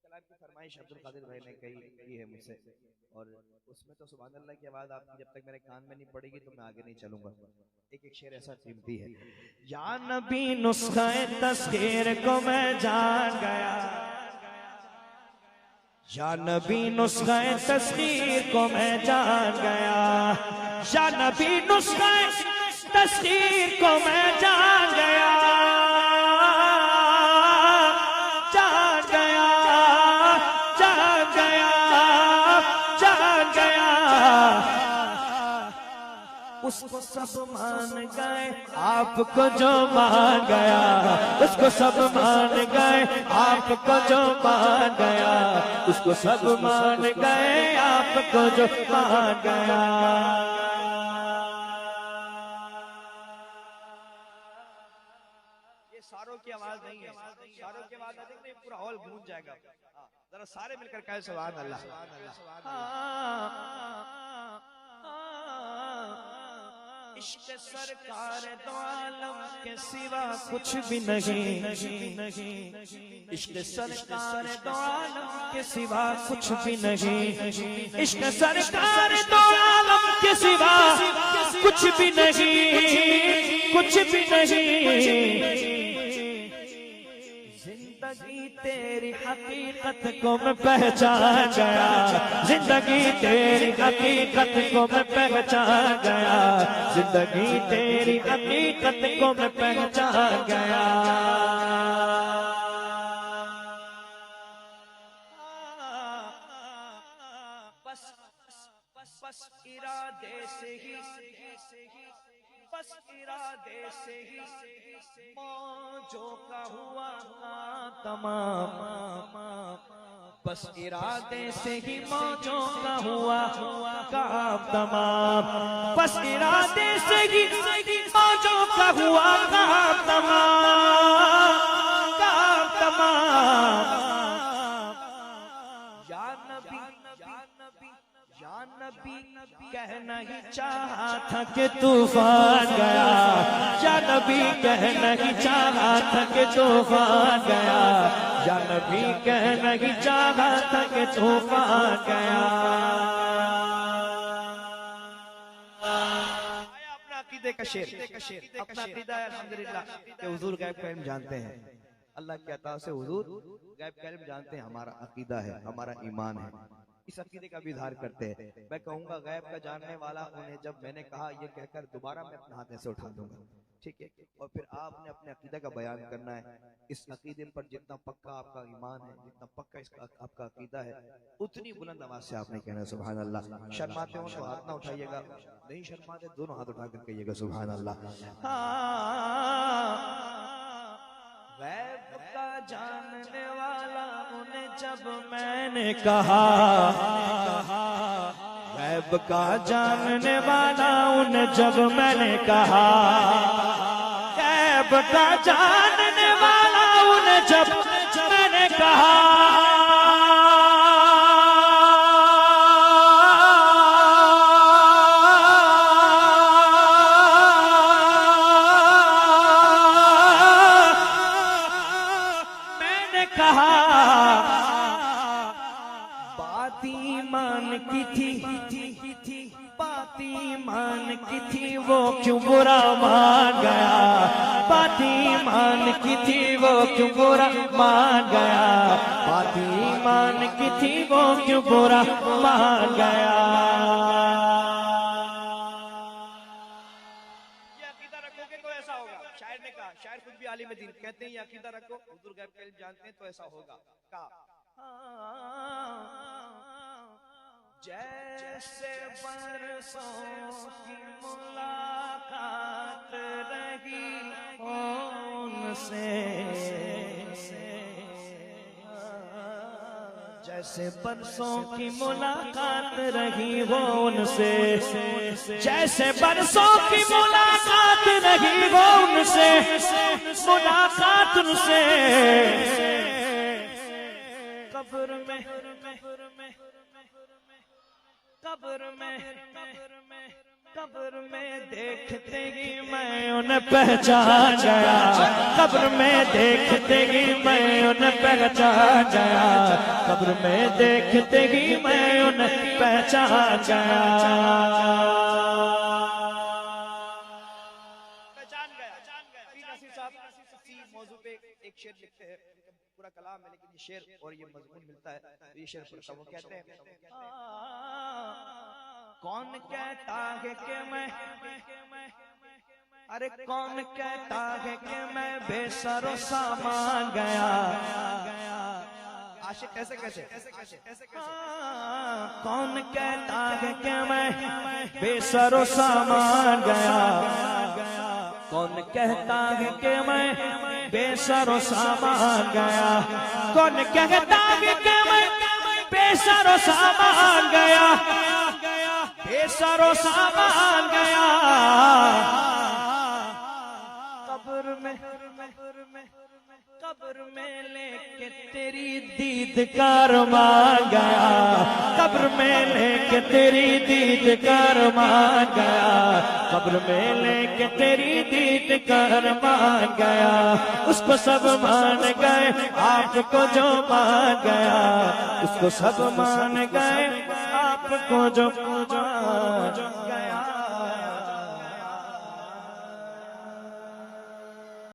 कलाम की फरमाइश अब्दुल कादिर भाई ने की है मुझसे, और उसमें तो सुभान अल्लाह की आवाज आपकी जब तक मेरे कान में नहीं पड़ेगी तो मैं आगे नहीं चलूंगा। एक शेर ऐसा कीमती है, या नबी नुस्खे तस्खीर को मैं जान गया, या नबी नुस्खे तस्खीर को मैं जान गया, या नबी नुस्खे तस्खीर को मैं जान गया, उसको सब मान गए आपको जो मान गया, उसको सब मान गए आपको जो मान गया, उसको सब मान गए आपको जो मान गया। ये सारों की आवाज नहीं है, सारों की आवाज नहीं, पूरा हॉल गूंज जाएगा। जरा सारे मिलकर कहे सुभान अल्लाह। इश्क सरकार दो आलम के सिवा कुछ भी नहीं, इश्क सरकार दो आलम के सिवा कुछ भी नहीं, इश्क सरकार दो आलम के सिवा कुछ भी नहीं, कुछ भी नहीं। जिंदगी तेरी हकीकत को मैं पहचान गया, जिंदगी तेरी हकीकत को मैं पहचान गया, जिंदगी तेरी हकीकत को मैं पहचान गया। बस इरादे से ही, बस इरादे से ही मौजों का हुआ तमाम, बस इरादे से ही मौजों का हुआ काम तमाम, बस इरादे से ही मौजों का हुआ काम तमाम, काम तमाम। या नबी या नबी कहना ही चाहा था कि तूफान गया, या नबी कहना ही चाहा था कि तूफान गया, या नबी कहना ही चाहा था कि तूफान गया। अपना अकीदे का शेर, अपना अकीदा है अल्हम्दुलिल्लाह कि हुजूर गैब का इल्म जानते हैं, अल्लाह की अता से हुजूर गैब का इल्म जानते हैं, हमारा अकीदा है, हमारा ईमान है, इस अकीदे का भी इजहार करते हैं। मैं कहूंगा गैब का जानने वाला उन्हें जब मैंने कहा ये कहकर दोबारा मैं अपने हाथ से उठा दूंगा, ठीक है, और फिर आपने अपने अकीदे का बयान करना है। इस अकीदे पर जितना पक्का आपका ईमान है, जितना पक्का इसका आपका अकीदा है, उतनी बुलंद आवाज से आपने कहना है सुभान अल्लाह। शर्माते हो तो हाथ ना उठाइएगा, नहीं शर्माते दोनों हाथ उठा कर कहिएगा सुभान अल्लाह। गैब का जानने वाला उन्हें जब मैंने कहा, गैब का जानने वाला उन्हें जब मैंने कहा, गैब का जानने वाला उन्हें जब मैंने कहा, बात ईमान की थी, बात ईमान की थी, वो क्यों बुरा मान गया, बात ईमान की थी, वो क्यों बुरा मान गया, बात ईमान की थी, वो क्यों बुरा मान गया। ये अकीदा रखोगे तो ऐसा होगा। शायर ने कहा, शायर खुद भी आलिम दीन कहते हैं ये अकीदा रखो, हुजूर गैब का इल्म जानते हैं तो ऐसा होगा। जैसे बरसों की मुलाकात रही उनसे, जैसे बरसों की मुलाकात रही वो उनसे, जैसे बरसों की मुलाकात रही वो उनसे, मुलाकात उनसे कब्र में, कब्र में देखते ही मैं उन्हें पहचान गया, कब्र में देखते ही मैं उन्हें पहचान गया, कब्र में देखते ही मैं उन्हें पहचान गया। नसीर साहब इसी मौजू पे एक शेर लिखते हैं, पूरा कलाम है लेकिन ये शेर और ये मजमून मिलता है, तो ये शेर पढ़ता हूं। वो कहते हैं, कौन कहता है कि मैं, अरे कौन कहता है कि मैं बेसरो सामान गया। आशिक कैसे कैसे कौन कहता है कि मैं बेसरो सामान गया, कौन कहता है कि मैं बेसरो सामान गया, कौन कहता है कि मैं बेसरो सामान गया, बेसरो सामान गया। कब्र में लेके तेरी दीद कारमा गया, कब्र में लेके तेरी दीद कारमा गया, कब्र में लेके तेरी दीद कारमा गया। उसको सब मान गए आपको जो मान गया, उसको सब मान गए आपको जो मान